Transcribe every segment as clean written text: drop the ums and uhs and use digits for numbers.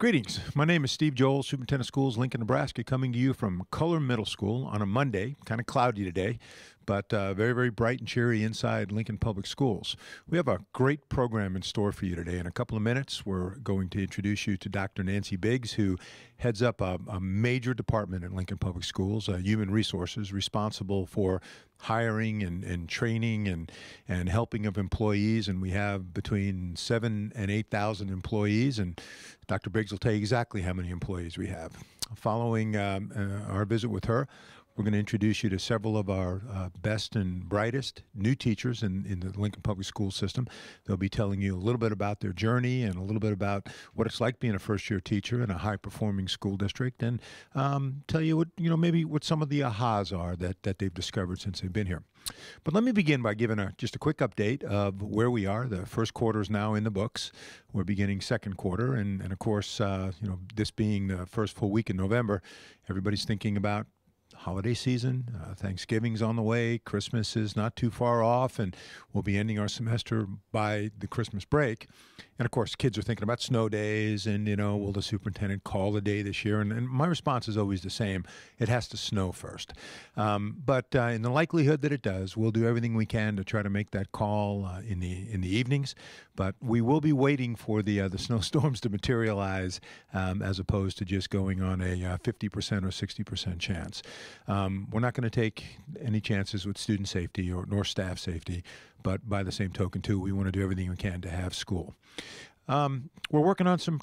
Greetings. My name is Steve Joel, Superintendent of Schools, Lincoln, Nebraska, coming to you from Culler Middle School on a Monday. Kind of cloudy today, but very, very bright and cheery inside Lincoln Public Schools. We have a great program in store for you today. In a couple of minutes, we're going to introduce you to Dr. Nancy Biggs, who heads up a major department at Lincoln Public Schools, human resources, responsible for hiring and training and helping of employees. And we have between 7,000 and 8,000 employees. And Dr. Biggs will tell you exactly how many employees we have. Following our visit with her, we're going to introduce you to several of our best and brightest new teachers in the Lincoln Public School system. They'll be telling you a little bit about their journey and a little bit about what it's like being a first-year teacher in a high-performing school district, and tell you what maybe what some of the ahas are that they've discovered since they've been here. But let me begin by giving just a quick update of where we are. The first quarter is now in the books. We're beginning second quarter, and of course, this being the first full week in November, everybody's thinking about holiday season. Thanksgiving's on the way. Christmas is not too far off, and we'll be ending our semester by the Christmas break. And of course, kids are thinking about snow days and, will the superintendent call a day this year? And my response is always the same. It has to snow first. But in the likelihood that it does, we'll do everything we can to try to make that call in the evenings. But we will be waiting for the snowstorms to materialize as opposed to just going on a 50% or 60% chance. We're not going to take any chances with student safety nor staff safety, but by the same token, too, we want to do everything we can to have school. We're working on some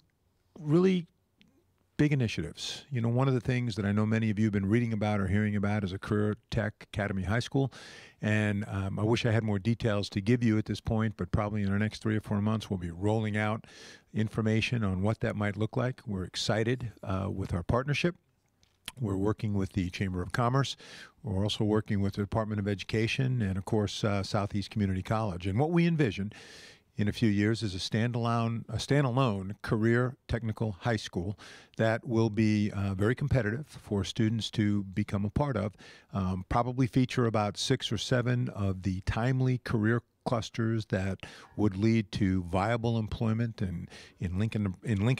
really big initiatives. One of the things that I know many of you have been reading about or hearing about is a Career Tech Academy High School, and I wish I had more details to give you at this point, but probably in the next 3 or 4 months, we'll be rolling out information on what that might look like. We're excited with our partnership. We're working with the Chamber of Commerce. We're also working with the Department of Education and, of course, Southeast Community College. And what we envision in a few years is a standalone career technical high school that will be very competitive for students to become a part of, probably feature about 6 or 7 of the timely career clusters that would lead to viable employment in Lincoln,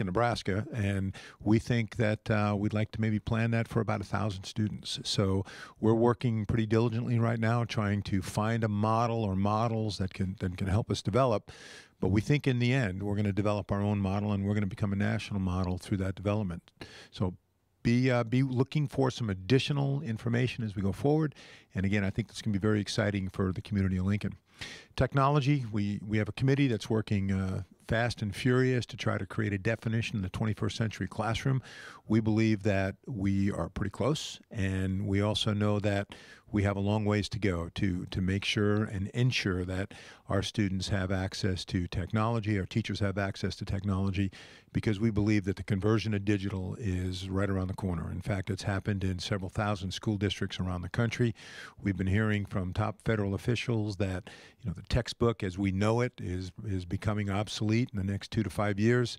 Nebraska, and we think that we'd like to maybe plan that for about 1,000 students. So we're working pretty diligently right now, trying to find a model or models that can help us develop. But we think in the end we're going to develop our own model, and we're going to become a national model through that development. So be looking for some additional information as we go forward. And again, I think this can be very exciting for the community of Lincoln. Technology, we have a committee that's working fast and furious to try to create a definition in the 21st century classroom. We believe that we are pretty close, and we also know that we have a long ways to go to make sure and ensure that our students have access to technology, our teachers have access to technology, because we believe that the conversion to digital is right around the corner. In fact, it's happened in several thousand school districts around the country. We've been hearing from top federal officials that the textbook as we know it is becoming obsolete in the next 2 to 5 years.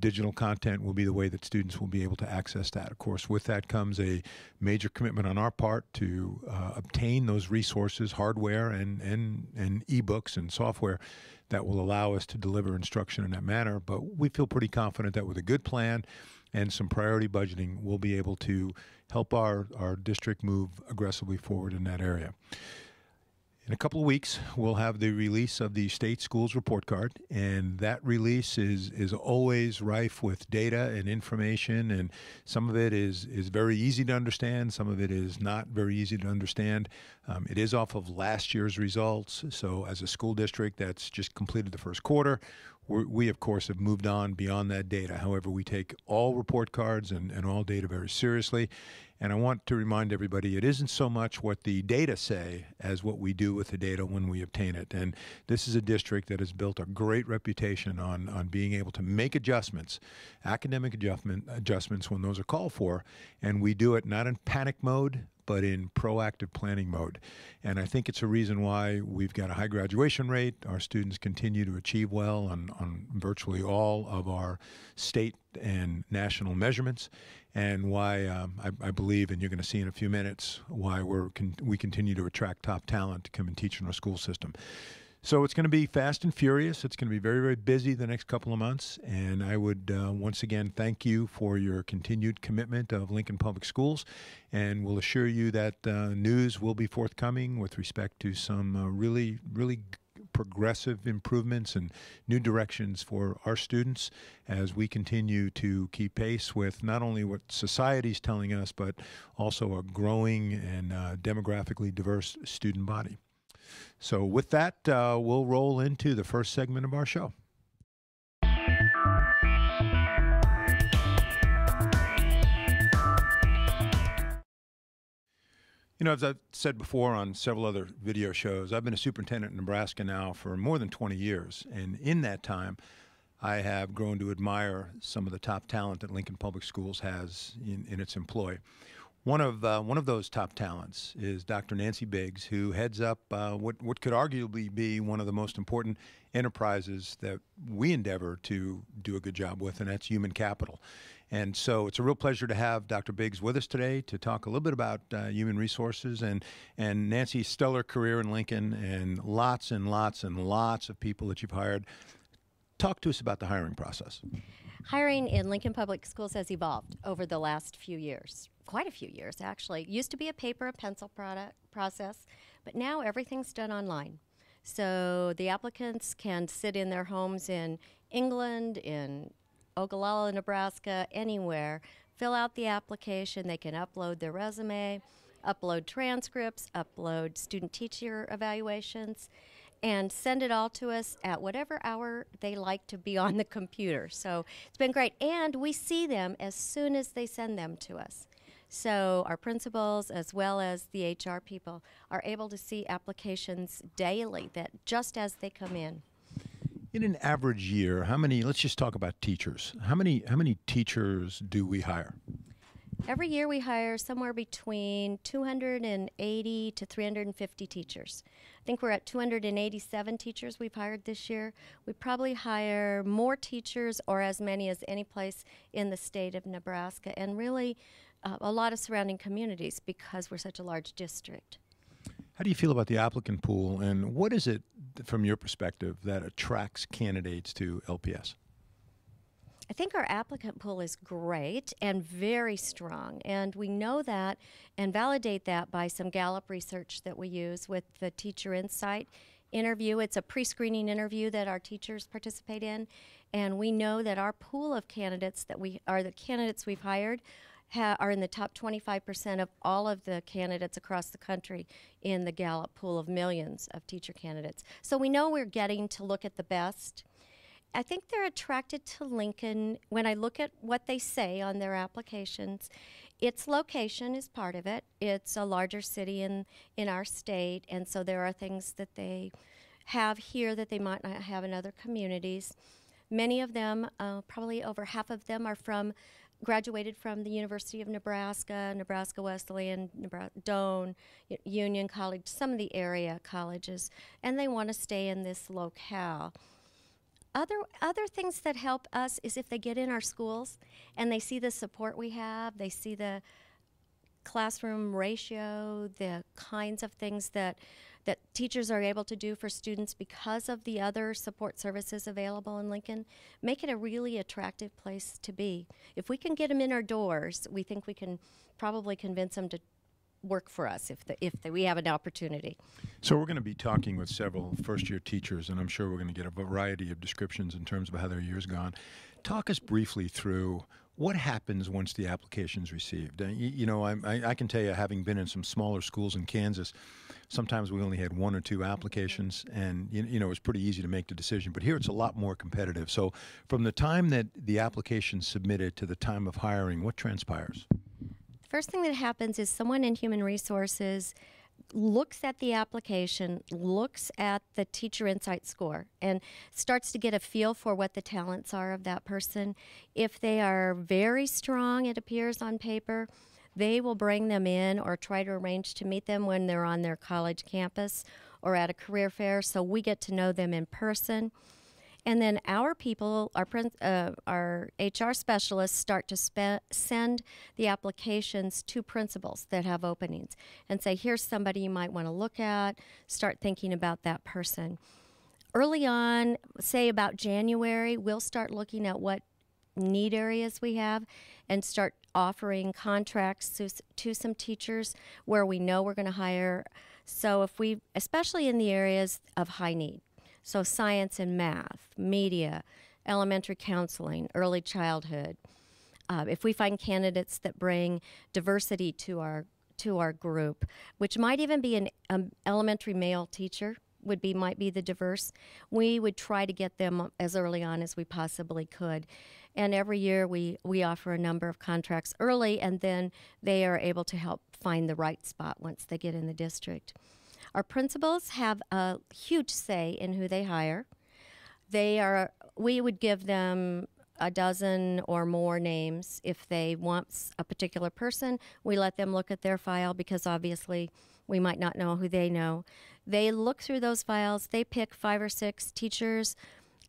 Digital content will be the way that students will be able to access that. Of course, with that comes a major commitment on our part to obtain those resources, hardware and e-books and software that will allow us to deliver instruction in that manner. But we feel pretty confident that with a good plan and some priority budgeting, we'll be able to help our district move aggressively forward in that area. In a couple of weeks, we'll have the release of the state schools report card, and that release is always rife with data and information, and some of it is very easy to understand, some of it is not very easy to understand. It is off of last year's results, so as a school district that's just completed the first quarter, we of course have moved on beyond that data. However, we take all report cards and all data very seriously. And I want to remind everybody, it isn't so much what the data say as what we do with the data when we obtain it. And this is a district that has built a great reputation on being able to make adjustments, academic adjustments when those are called for. And we do it not in panic mode, but in proactive planning mode. And I think it's a reason why we've got a high graduation rate. Our students continue to achieve well on virtually all of our state and national measurements, and why I believe, and you're going to see in a few minutes, why we continue to attract top talent to come and teach in our school system. So it's going to be fast and furious. It's going to be very, very busy the next couple of months. And I would once again thank you for your continued commitment of Lincoln Public Schools. And we'll assure you that news will be forthcoming with respect to some really, really progressive improvements and new directions for our students as we continue to keep pace with not only what society's telling us, but also a growing and demographically diverse student body. So with that, we'll roll into the first segment of our show. You know, as I've said before on several other video shows, I've been a superintendent in Nebraska now for more than 20 years. And in that time, I have grown to admire some of the top talent that Lincoln Public Schools has in its employ. One of those top talents is Dr. Nancy Biggs, who heads up what could arguably be one of the most important enterprises that we endeavor to do a good job with, and that's human capital. And so it's a real pleasure to have Dr. Biggs with us today to talk a little bit about human resources and Nancy's stellar career in Lincoln and lots and lots and lots of people that you've hired. Talk to us about the hiring process. Hiring in Lincoln Public Schools has evolved over the last few years. Quite a few years, actually. It used to be a paper and pencil process, but now everything's done online. So the applicants can sit in their homes in England, in Ogallala, Nebraska, anywhere, fill out the application. They can upload their resume, upload transcripts, upload student-teacher evaluations, and send it all to us at whatever hour they like to be on the computer. So it's been great. And we see them as soon as they send them to us. So our principals, as well as the HR people, are able to see applications daily that just as they come in. In an average year, how many, let's just talk about teachers. How many teachers do we hire? Every year we hire somewhere between 280 to 350 teachers. I think we're at 287 teachers we've hired this year. We probably hire more teachers or as many as any place in the state of Nebraska, and really a lot of surrounding communities because we're such a large district. How do you feel about the applicant pool, and what is it, from your perspective, that attracts candidates to LPS? I think our applicant pool is great and very strong, and we know that and validate that by some Gallup research that we use with the Teacher Insight interview. It's a pre-screening interview that our teachers participate in, and we know that our pool of candidates that the candidates we've hired are in the top 25% of all of the candidates across the country in the Gallup pool of millions of teacher candidates. So we know we're getting to look at the best. I think they're attracted to Lincoln when I look at what they say on their applications. Its location is part of it. It's a larger city in our state, and so there are things that they have here that they might not have in other communities. Many of them, probably over half of them, are graduated from the University of Nebraska, Nebraska Wesleyan, Doane, Union College, some of the area colleges, and they want to stay in this locale. Other things that help us is if they get in our schools and they see the support we have, they see the classroom ratio, the kinds of things that teachers are able to do for students because of the other support services available in Lincoln, make it a really attractive place to be. If we can get them in our doors, we think we can probably convince them to work for us if we have an opportunity. So we're going to be talking with several first-year teachers, and I'm sure we're going to get a variety of descriptions in terms of how their year's gone. Talk us briefly through what happens once the application's received. You know, I can tell you, having been in some smaller schools in Kansas, sometimes we only had one or two applications, and you know, it was pretty easy to make the decision. But here it's a lot more competitive. So from the time that the application's submitted to the time of hiring, what transpires? First thing that happens is someone in Human Resources looks at the application, looks at the Teacher Insight score, and starts to get a feel for what the talents are of that person. If they are very strong, it appears on paper, they will bring them in or try to arrange to meet them when they're on their college campus or at a career fair, so we get to know them in person. And then our people, our HR specialists, start to send the applications to principals that have openings and say, here's somebody you might want to look at, start thinking about that person. Early on, say about January, we'll start looking at what need areas we have and start offering contracts to some teachers where we know we're going to hire. So if we, especially in the areas of high need, so science and math, media, elementary counseling, early childhood, if we find candidates that bring diversity to our group, which might even be an elementary male teacher, might be the diverse, we would try to get them as early on as we possibly could. And every year we offer a number of contracts early, and then they are able to help find the right spot once they get in the district. Our principals have a huge say in who they hire. We would give them a dozen or more names. If they want a particular person, we let them look at their file because obviously we might not know who they know. They look through those files. They pick 5 or 6 teachers,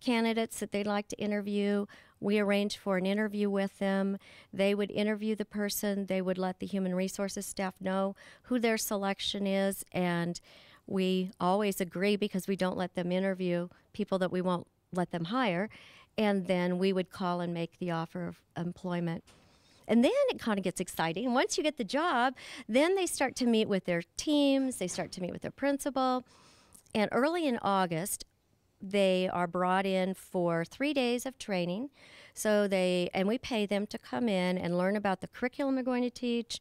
candidates that they'd like to interview. We arrange for an interview with them. They would interview the person. They would let the human resources staff know who their selection is, and we always agree because we don't let them interview people that we won't let them hire, and then we would call and make the offer of employment. And then it kind of gets exciting. Once you get the job, then they start to meet with their teams, they start to meet with their principal, and early in August, they are brought in for 3 days of training. And we pay them to come in and learn about the curriculum they're going to teach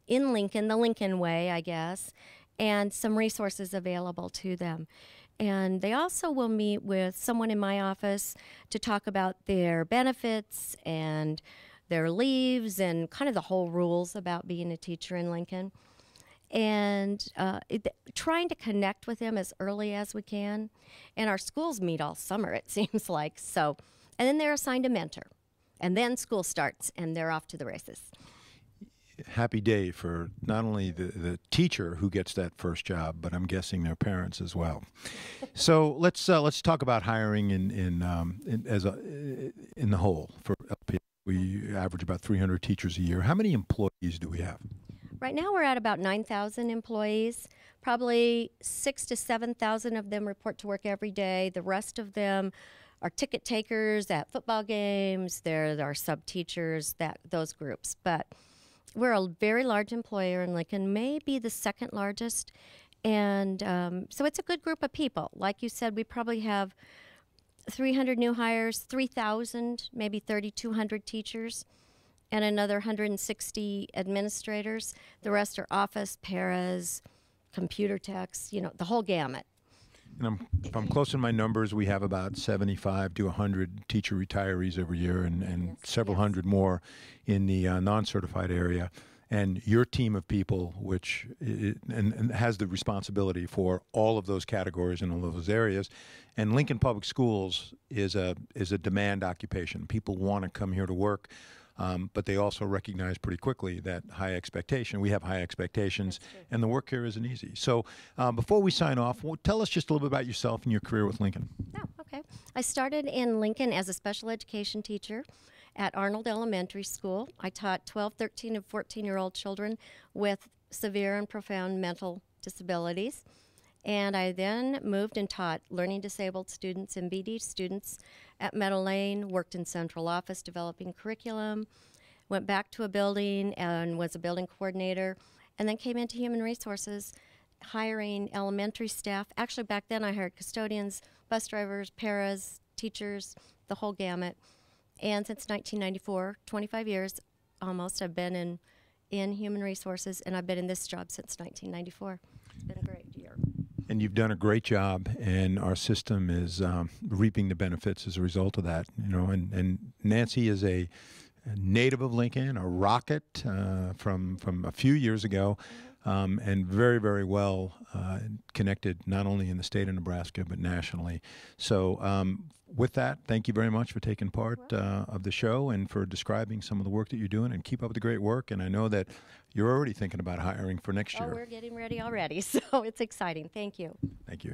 in Lincoln, the Lincoln way, I guess, and some resources available to them. And they also will meet with someone in my office to talk about their benefits and their leaves and kind of the whole rules about being a teacher in Lincoln. And trying to connect with them as early as we can. And our schools meet all summer, it seems like. So, and then they're assigned a mentor. And then school starts, and they're off to the races. Happy day for not only the teacher who gets that first job, but I'm guessing their parents as well. So let's talk about hiring in the whole for LP. We average about 300 teachers a year. How many employees do we have? Right now we're at about 9,000 employees. Probably 6,000 to 7,000 of them report to work every day. The rest of them are ticket takers at football games. There are sub-teachers, those groups. But we're a very large employer in Lincoln, maybe the second largest. And so it's a good group of people. Like you said, we probably have 300 new hires, 3,000, maybe 3,200 teachers, and another 160 administrators. The rest are office, paras, computer techs, the whole gamut. And if I'm close in my numbers, we have about 75 to 100 teacher retirees every year and several hundred more in the non-certified area. And your team of people, which and has the responsibility for all of those categories and all of those areas. And Lincoln Public Schools is a demand occupation. People want to come here to work. But they also recognize pretty quickly that we have high expectations, and the work here isn't easy. So before we sign off, tell us just a little bit about yourself and your career with Lincoln. Oh, okay. I started in Lincoln as a special education teacher at Arnold Elementary School. I taught 12, 13, and 14-year-old children with severe and profound mental disabilities. And I then moved and taught learning disabled students and BD students at Meadow Lane, worked in central office developing curriculum, went back to a building and was a building coordinator, and then came into human resources hiring elementary staff. Actually, back then I hired custodians, bus drivers, paras, teachers, the whole gamut. And since 1994, 25 years almost, I've been in human resources, and I've been in this job since 1994. It's been a great year. And you've done a great job, and our system is reaping the benefits as a result of that. And Nancy is a native of Lincoln, a rocket from a few years ago, and very, very well connected not only in the state of Nebraska but nationally. So with that, thank you very much for taking part of the show and for describing some of the work that you're doing, and keep up the great work. And I know that you're already thinking about hiring for next year. Oh, we're getting ready already, so it's exciting. Thank you. Thank you.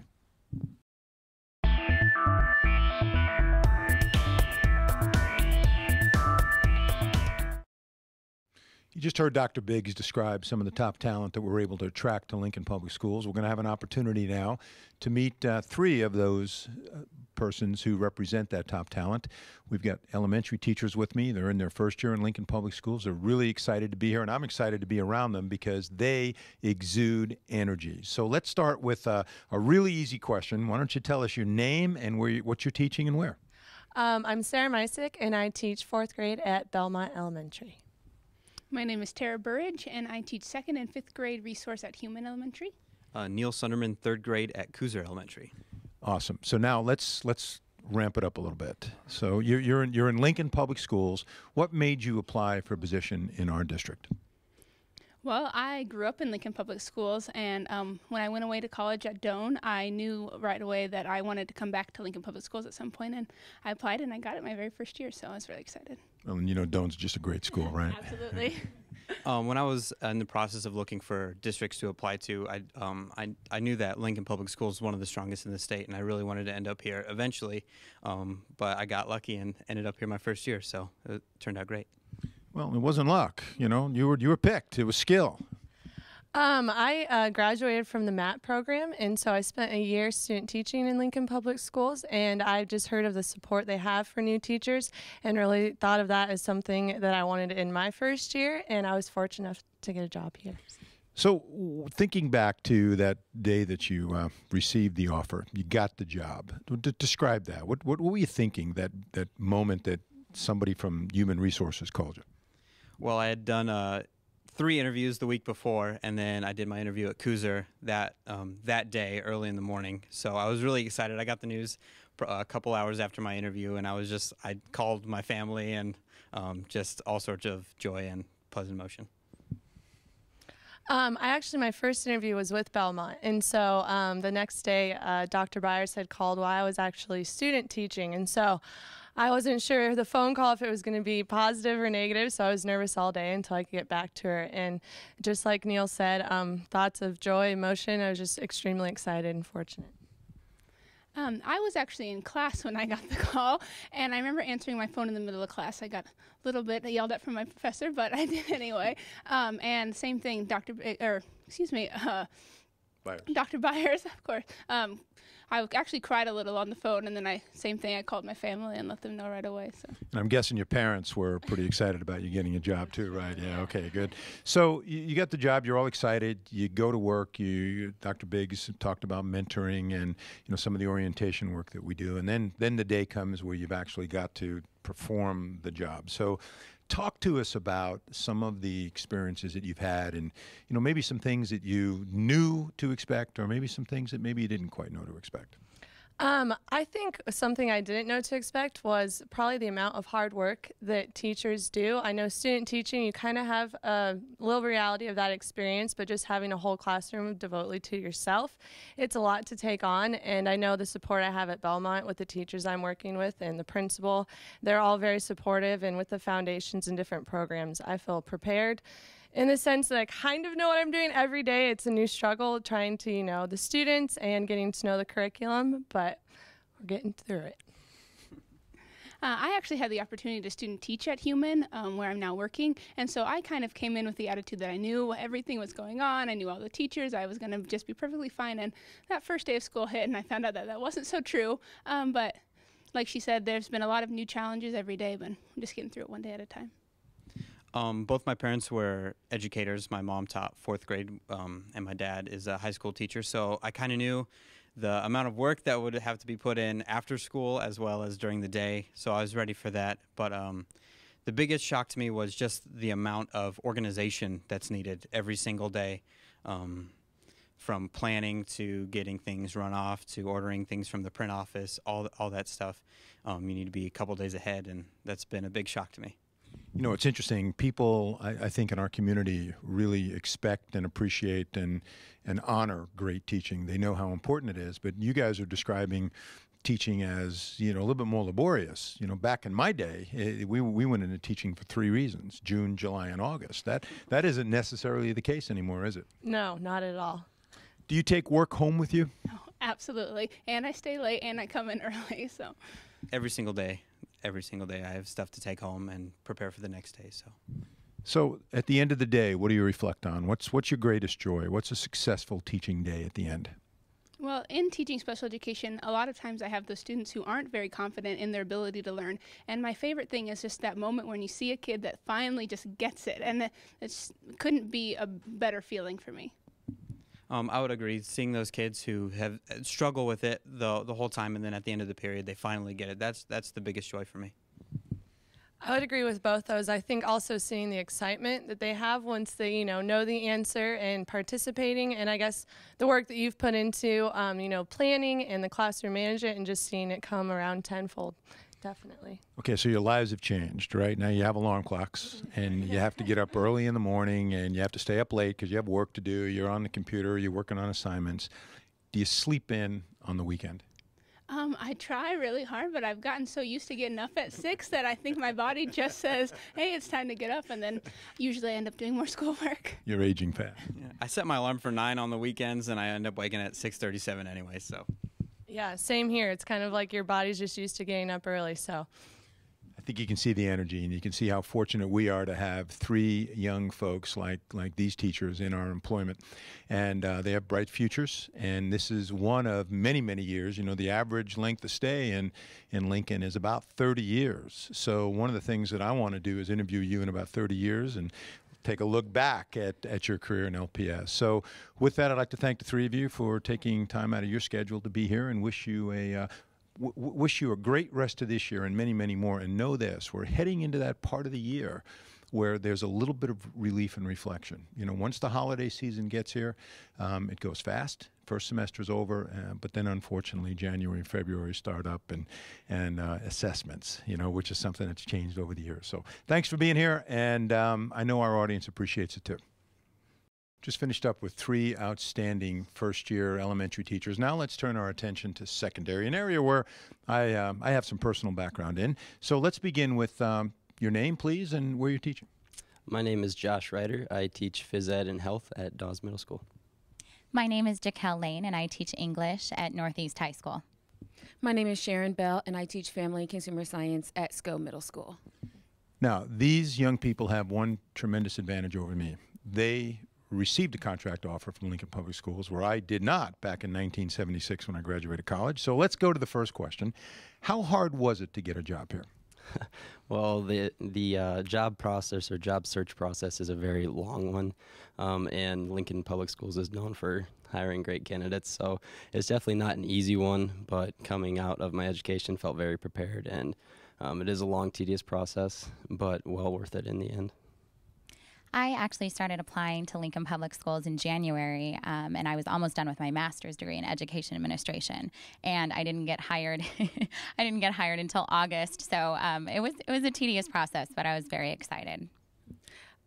You just heard Dr. Biggs describe some of the top talent that we're able to attract to Lincoln Public Schools. We're going to have an opportunity now to meet three of those persons who represent that top talent. We've got elementary teachers with me. They're in their first year in Lincoln Public Schools. They're really excited to be here, and I'm excited to be around them because they exude energy. So let's start with a really easy question. Why don't you tell us your name and what you're teaching and where? I'm Sarah Mysick, and I teach 4th grade at Belmont Elementary. My name is Tara Burridge, and I teach 2nd and 5th grade resource at Human Elementary. Neil Sunderman, 3rd grade at Culler Elementary. Awesome. So now let's ramp it up a little bit. So you're in Lincoln Public Schools. What made you apply for a position in our district? Well, I grew up in Lincoln Public Schools, and when I went away to college at Doane, I knew right away that I wanted to come back to Lincoln Public Schools at some point, and I applied, and I got it my very first year, so I was really excited. Well, and you know, Doane's just a great school, right? Absolutely. When I was in the process of looking for districts to apply to, I knew that Lincoln Public Schools is one of the strongest in the state, and I really wanted to end up here eventually, but I got lucky and ended up here my first year, so it turned out great. Well, it wasn't luck. You know, you were picked. It was skill. I graduated from the MAT program, and so I spent a year student teaching in Lincoln Public Schools, and I just heard of the support they have for new teachers and really thought of that as something that I wanted in my first year, and I was fortunate enough to get a job here. So thinking back to that day that you received the offer, you got the job. Describe that. What were you thinking that moment that somebody from Human Resources called you? Well, I had done 3 interviews the week before, and then I did my interview at Culler that day early in the morning. So I was really excited. I got the news a couple hours after my interview, and I called my family and just all sorts of joy and pleasant emotion. My first interview was with Belmont, and so the next day Dr. Byers had called while I was actually student teaching, and so I wasn't sure the phone call if it was going to be positive or negative, so I was nervous all day until I could get back to her. And just like Neil said, thoughts of joy, emotion. I was just extremely excited and fortunate. I was actually in class when I got the call, and I remember answering my phone in the middle of class. I got a little bit yelled at from my professor, but I did anyway. And same thing, Dr. Byers, of course. I actually cried a little on the phone, and then I called my family and let them know right away. So. And I'm guessing your parents were pretty excited about you getting a job too, right? Yeah, okay, good. So you got the job, you're all excited, you go to work, Dr. Biggs talked about mentoring and some of the orientation work that we do, and then the day comes where you've actually got to perform the job. So talk to us about some of the experiences that you've had and, maybe some things that you knew to expect or maybe some things that maybe you didn't quite know to expect. I think something I didn't know to expect was probably the amount of hard work that teachers do. I know student teaching, you kind of have a little reality of that experience, but just having a whole classroom devoted to yourself, it's a lot to take on. And I know the support I have at Belmont with the teachers I'm working with and the principal, they're all very supportive. And with the foundations and different programs, I feel prepared in the sense that I kind of know what I'm doing every day. It's a new struggle trying to, the students and getting to know the curriculum, but we're getting through it. I actually had the opportunity to student teach at Human, where I'm now working, and so I kind of came in with the attitude that I knew everything was going on, I knew all the teachers, I was going to just be perfectly fine, and that first day of school hit, and I found out that that wasn't so true, but like she said, there's been a lot of new challenges every day, but I'm just getting through it one day at a time. Both my parents were educators. My mom taught 4th grade, and my dad is a high school teacher. So I kind of knew the amount of work that would have to be put in after school as well as during the day. So I was ready for that. But the biggest shock to me was just the amount of organization that's needed every single day, from planning to getting things run off to ordering things from the print office, all that stuff. You need to be a couple days ahead, and that's been a big shock to me. It's interesting. People, I think, in our community really expect and appreciate and honor great teaching. They know how important it is. But you guys are describing teaching as, a little bit more laborious. Back in my day, we went into teaching for 3 reasons: June, July, and August. That isn't necessarily the case anymore, is it? No, not at all. Do you take work home with you? Oh, absolutely. And I stay late, and I come in early. So Every single day I have stuff to take home and prepare for the next day. So So at the end of the day, what do you reflect on? What's your greatest joy? What's a successful teaching day at the end? Well, in teaching special education, a lot of times I have those students who aren't very confident in their ability to learn. And my favorite thing is just that moment when you see a kid that finally just gets it. And it couldn't be a better feeling for me. I would agree. Seeing those kids who have struggled with it the whole time, and then at the end of the period, they finally get it. That's the biggest joy for me. I would agree with both those. I think also seeing the excitement that they have once they, know the answer and participating, and I guess the work that you've put into, planning and the classroom management and just seeing it come around tenfold. Definitely. Okay, so your lives have changed, right? Now you have alarm clocks, and you have to get up early in the morning, and you have to stay up late because you have work to do. You're on the computer. You're working on assignments. Do you sleep in on the weekend? I try really hard, but I've gotten so used to getting up at 6 that I think my body just says, hey, it's time to get up, and then usually I end up doing more schoolwork. You're aging fast. Yeah. I set my alarm for 9 on the weekends, and I end up waking at 6:37 anyway, so. Yeah, same here. It's kind of like your body's just used to getting up early, so. I think you can see the energy, and you can see how fortunate we are to have 3 young folks like these teachers in our employment. And they have bright futures, and this is one of many, many years. The average length of stay in Lincoln is about 30 years. So one of the things that I want to do is interview you in about 30 years and take a look back at your career in LPS. So with that, I'd like to thank the 3 of you for taking time out of your schedule to be here, and wish you a great rest of this year and many, many more. And know this, we're heading into that part of the year where there's a little bit of relief and reflection. Once the holiday season gets here, it goes fast. First semester is over, but then unfortunately January and February start up and assessments, which is something that's changed over the years. So thanks for being here, and I know our audience appreciates it too. Just finished up with 3 outstanding first-year elementary teachers. Now let's turn our attention to secondary, an area where I have some personal background in. So let's begin with your name, please, and where you're teaching. My name is Josh Ryder. I teach phys ed and health at Dawes Middle School. My name is Jaquel Lane, and I teach English at Northeast High School. My name is Sharon Bell, and I teach family and consumer science at Culler Middle School. Now, these young people have one tremendous advantage over me. They received a contract offer from Lincoln Public Schools, where I did not back in 1976 when I graduated college. So let's go to the first question. How hard was it to get a job here? Well, the job process or job search process is a very long one, and Lincoln Public Schools is known for hiring great candidates. So it's definitely not an easy one, but coming out of my education felt very prepared, and it is a long, tedious process, but well worth it in the end. I actually started applying to Lincoln Public Schools in January, and I was almost done with my master's degree in education administration. And I didn't get hired. I didn't get hired until August. So it was a tedious process, but I was very excited.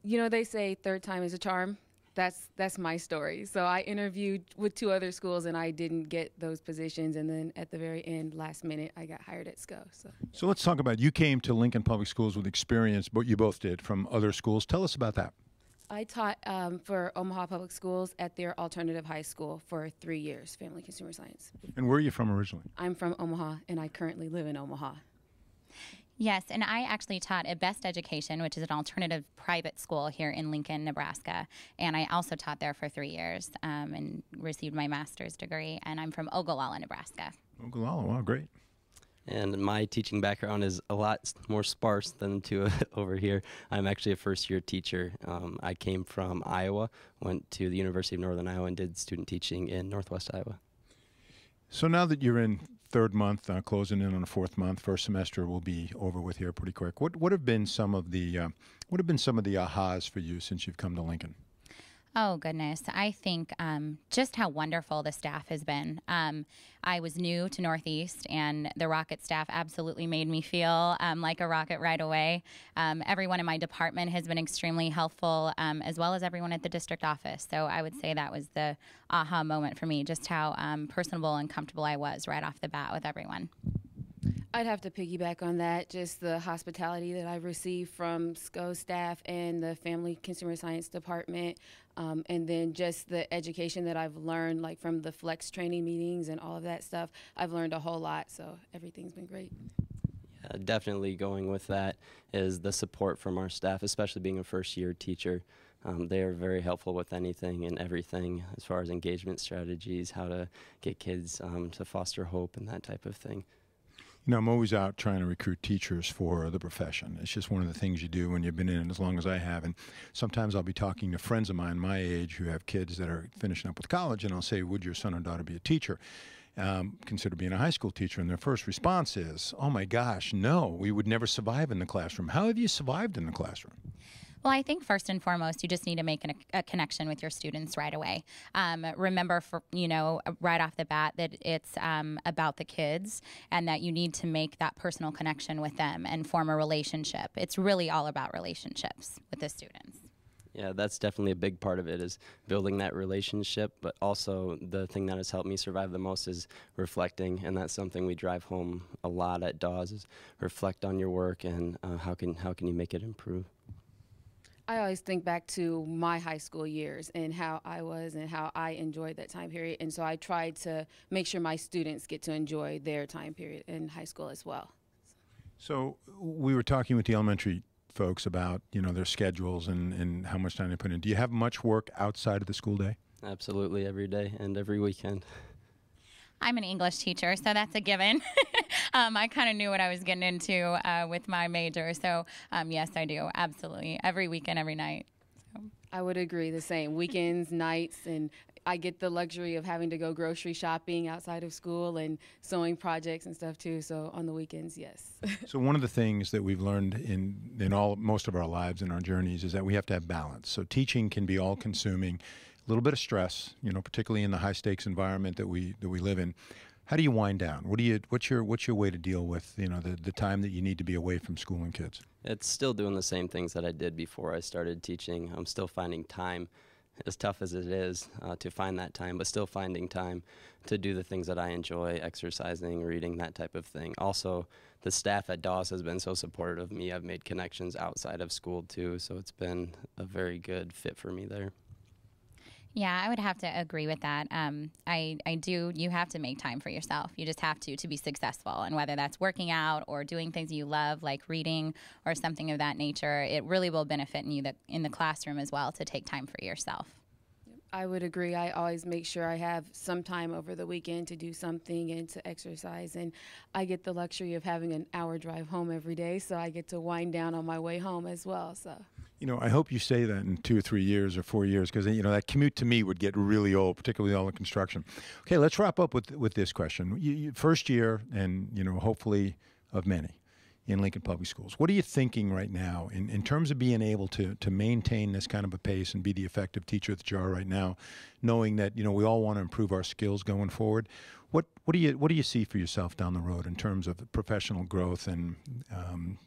They say third time is a charm. That's my story. So I interviewed with 2 other schools, and I didn't get those positions. And then at the very end, last minute, I got hired at SCO. So let's talk about, you came to Lincoln Public Schools with experience, but you both did, from other schools. Tell us about that. I taught for Omaha Public Schools at their alternative high school for 3 years, family consumer science. And where are you from originally? I'm from Omaha, and I currently live in Omaha. Yes, and I actually taught at Best Education, which is an alternative private school here in Lincoln, Nebraska. And I also taught there for 3 years and received my master's degree. And I'm from Ogallala, Nebraska. Ogallala, wow, great. And my teaching background is a lot more sparse than the 2 over here. I'm actually a first-year teacher. I came from Iowa, went to the University of Northern Iowa, and did student teaching in Northwest Iowa. So now that you're in 3rd month, closing in on the 4th month, first semester will be over with here pretty quick. What have been some of the ahas for you since you've come to Lincoln? Oh, goodness. I think just how wonderful the staff has been. I was new to Northeast, and the Rocket staff absolutely made me feel like a rocket right away. Everyone in my department has been extremely helpful, as well as everyone at the district office. So I would say that was the aha moment for me, just how personable and comfortable I was right off the bat with everyone. I'd have to piggyback on that, just the hospitality that I've received from SCO staff and the Family Consumer Science Department, and then just the education that I've learned, like from the flex training meetings and all of that stuff. I've learned a whole lot, so everything's been great. Definitely going with that is the support from our staff, especially being a first-year teacher. They are very helpful with anything and everything as far as engagement strategies, how to get kids to foster hope and that type of thing. You know, I'm always out trying to recruit teachers for the profession. It's just one of the things you do when you've been in it as long as I have. And sometimes I'll be talking to friends of mine my age who have kids that are finishing up with college, and I'll say, would your son or daughter be a teacher? Consider being a high school teacher, and their first response is, oh my gosh, no, we would never survive in the classroom. How have you survived in the classroom? Well, I think first and foremost, you just need to make a connection with your students right away. Remember, right off the bat, that it's about the kids and that you need to make that personal connection with them and form a relationship. It's really all about relationships with the students. Yeah, that's definitely a big part of it, is building that relationship, but also the thing that has helped me survive the most is reflecting, and that's something we drive home a lot at Dawes, is reflect on your work and how can you make it improve. I always think back to my high school years and how I was and how I enjoyed that time period. And so I tried to make sure my students get to enjoy their time period in high school as well. So we were talking with the elementary folks about, their schedules and how much time they put in. Do you have much work outside of the school day? Absolutely, every day and every weekend. I'm an English teacher, so that's a given. I kind of knew what I was getting into with my major. So, yes, I do. Absolutely. Every weekend, every night. So. I would agree. The same. Weekends, nights, and I get the luxury of having to go grocery shopping outside of school and sewing projects and stuff, too. So on the weekends, yes. So one of the things that we've learned in most of our lives and our journeys is that we have to have balance. So teaching can be all-consuming. A little bit of stress, particularly in the high stakes environment that we live in. How do you wind down? What's your way to deal with the time that you need to be away from school and kids? It's still doing the same things that I did before I started teaching. I'm still finding time, as tough as it is to find that time, but still finding time to do the things that I enjoy, exercising, reading, that type of thing. Also, the staff at Dawes has been so supportive of me. I've made connections outside of school too, so it's been a very good fit for me there. Yeah, I would have to agree with that. You have to make time for yourself. You just have to be successful. And whether that's working out or doing things you love, like reading or something of that nature, it really will benefit in the classroom as well to take time for yourself. I would agree. I always make sure I have some time over the weekend to do something and to exercise. And I get the luxury of having an hour drive home every day, so I get to wind down on my way home as well. So. I hope you say that in 2 or 3 years or 4 years, because that commute to me would get really old, particularly all the construction. Okay, let's wrap up with this question. First year, and hopefully of many in Lincoln Public Schools. What are you thinking right now in terms of being able to maintain this kind of a pace and be the effective teacher that you are right now, knowing that we all want to improve our skills going forward? What do you see for yourself down the road in terms of professional growth and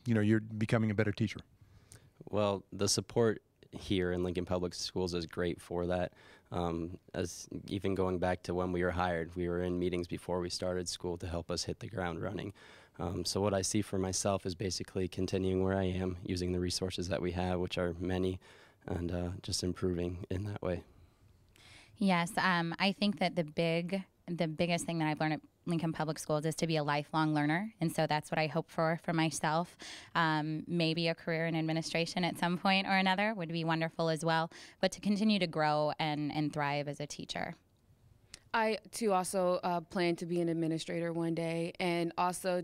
you're becoming a better teacher? Well, the support here in Lincoln Public Schools is great for that. As even going back to when we were hired, we were in meetings before we started school to help us hit the ground running. So what I see for myself is basically continuing where I am, using the resources that we have, which are many, and just improving in that way. Yes, I think that the biggest thing that I've learned at Lincoln Public Schools is to be a lifelong learner, and so that's what I hope for myself. Maybe a career in administration at some point or another would be wonderful as well, but to continue to grow and thrive as a teacher. I, too, also plan to be an administrator one day, and also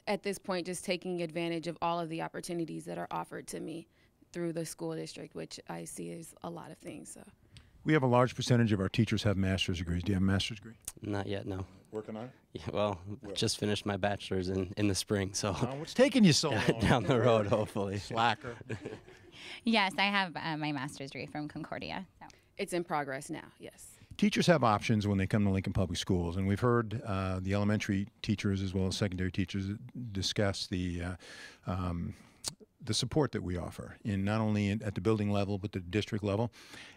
at this point, just taking advantage of all of the opportunities that are offered to me through the school district, which I see as a lot of things. So. We have a large percentage of our teachers have master's degrees. Do you have a master's degree? Not yet, no. Working on it? Yeah, well, just finished my bachelor's in the spring, so. What's taking you so long? Down the road, hopefully. Slacker. Yes, I have my master's degree from Concordia. So. It's in progress now, yes. Teachers have options when they come to Lincoln Public Schools, and we've heard the elementary teachers as well as secondary teachers discuss the the support that we offer, in not only at the building level but the district level.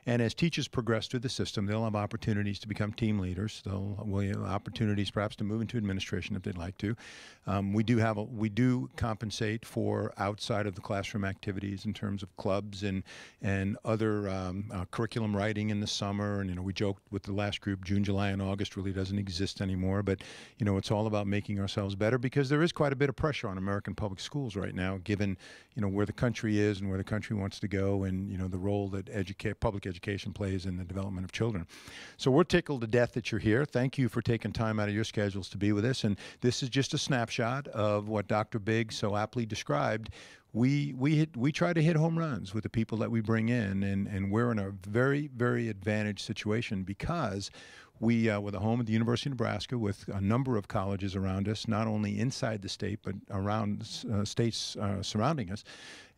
And as teachers progress through the system, they'll have opportunities to become team leaders. They'll have opportunities perhaps to move into administration if they'd like to. We do compensate for outside of the classroom activities in terms of clubs and other curriculum writing in the summer. And we joked with the last group, June, July, and August really doesn't exist anymore. But it's all about making ourselves better, because there is quite a bit of pressure on American public schools right now, given where the country is and where the country wants to go, and the role that public education plays in the development of children. So we're tickled to death that you're here. Thank you for taking time out of your schedules to be with us. And this is just a snapshot of what Dr. Biggs so aptly described. We try to hit home runs with the people that we bring in, and we're in a very, very advantaged situation because we're the home of the University of Nebraska, with a number of colleges around us, not only inside the state but around states surrounding us,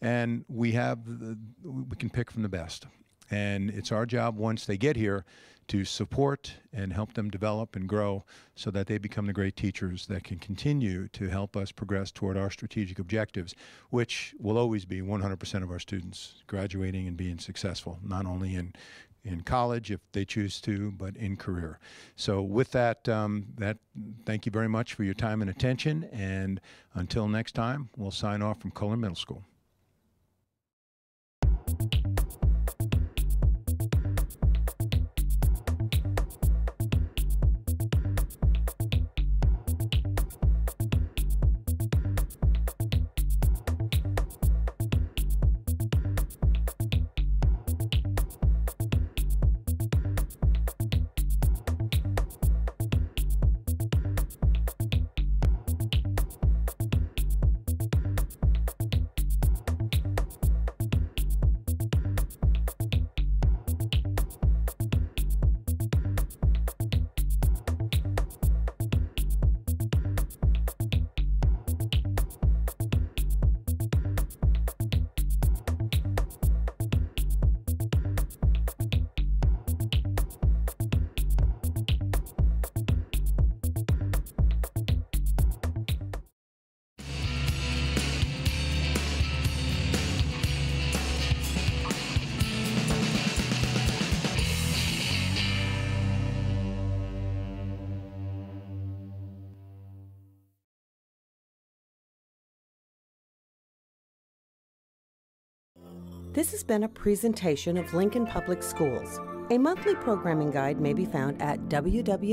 and we can pick from the best. And it's our job, once they get here, to support and help them develop and grow so that they become the great teachers that can continue to help us progress toward our strategic objectives, which will always be 100% of our students graduating and being successful, not only in college if they choose to, but in career. So with that, thank you very much for your time and attention. And until next time, we'll sign off from Culler Middle School. This has been a presentation of Lincoln Public Schools. A monthly programming guide may be found at www.lps.org.